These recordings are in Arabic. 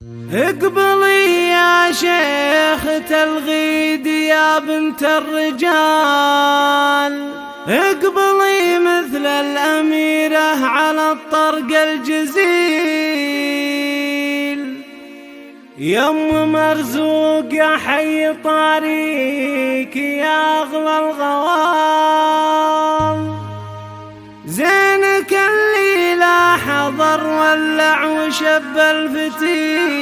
اقبلي يا شيخة الغيد يا بنت الرجال، اقبلي مثل الأميرة على الطرق الجزيل. يا ام مرزوق يا حي طريق يا اغلى الغوال، زينك اللي لا حضر ولع وشب الفتيل.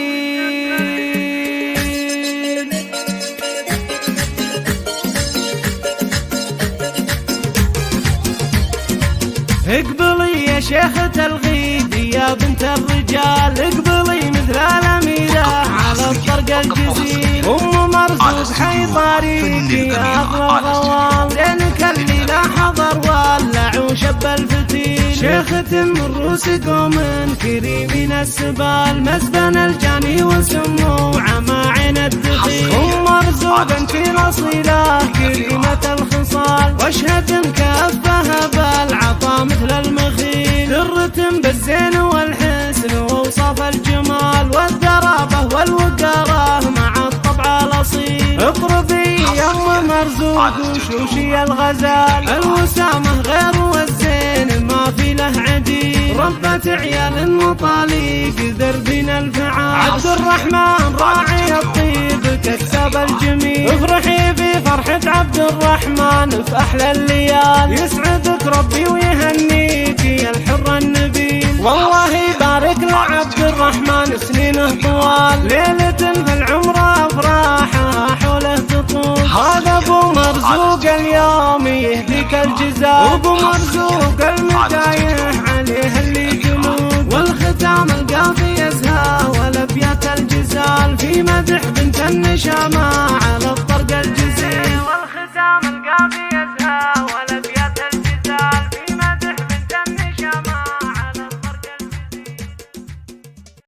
اقبلي يا شيخة الغيد يا بنت الرجال، اقبلي مثل الأميرة على الطرق الجزيل. ام مرزوق حي طريق يا اغلى الغوال، زينك اللي لا حضر ولع وشب الفتيل. شيخة من روس قوم كريمين السبال، مسبن الجاني وسمو عماعين الدخيل. ام مرزوق انت الاصيلة كريمة الخصال، واشهد كفها بالعطا مثل المخيل. درة بالزين والحسن ووصف الجمال، والدرابة والوقارة مع الطبع الاصيل. اطربي يا ام مرزوق وشوشي الغزال، الوسامة غير والزين ما في له عديل. ربة عيال مطاليق دربنا الفعال، عبد الرحمن راعي الطيب كسب الجميل. افرحي في فرحة عبد الرحمن في احلى الليال، يسعدك ربي ويهنيك يا الحر النبيل. والله يبارك لعبد الرحمن سنينه طوال، ليلة في العمر افراحها حوله تطول. هذا ابو مرزوق اليوم يهديك الجزال، ابو مرزوق المدايح عليه اللي جنود. والختام القاضي يزهى والابيات الجزال، في مدح بنت النشامة